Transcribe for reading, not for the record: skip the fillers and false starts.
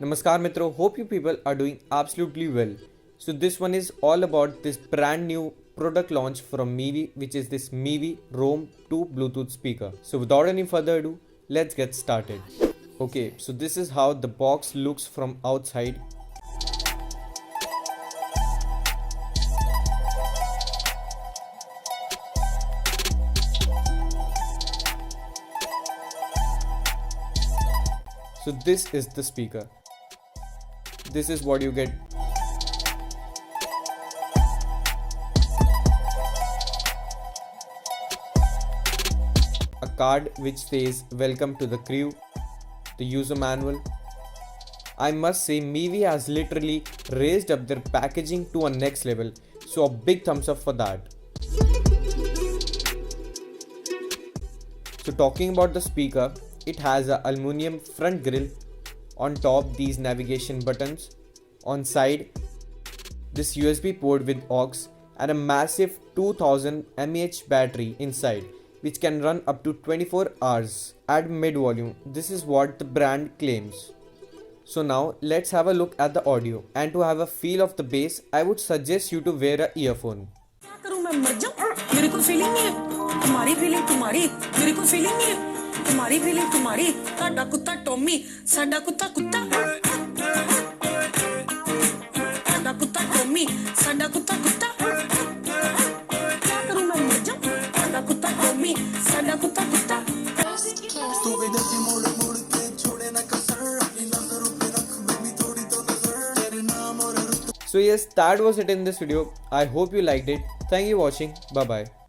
Namaskar Mitro, hope you people are doing absolutely well. So this one is all about this brand new product launch from Mivi, which is this Mivi Roam 2 Bluetooth speaker. So without any further ado, let's get started. Okay, so this is how the box looks from outside. So this is the speaker. This is what you get. A card which says welcome to the crew, the user manual. I must say Mivi has literally raised up their packaging to a next level, so a big thumbs up for that. So talking about the speaker, it has a aluminum front grille, on top these navigation buttons, on side this USB port with aux and a massive 2000 mAh battery inside which can run up to 24 hours at mid volume. This is what the brand claims. So now let's have a look at the audio, and to have a feel of the bass I would suggest you to wear a earphone. तुम्हारी feeling तुम्हारी साडा कुत्ता Tommy साडा कुत्ता कुत्ता साडा कुत्ता Tommy साडा कुत्ता कुत्ता क्या करूं मैं मर जाऊं साडा कुत्ता टॉमी साडा कुत्ता कुत्ता तू बेदर्दी मोड़ मोड़ के छोड़े ना कसर अपनी नजरों पे रख बेबी थोड़ी तो नजर तेरे नाम और So yes, that was it in this video. I hope you liked it. Thank you for watching. Bye bye.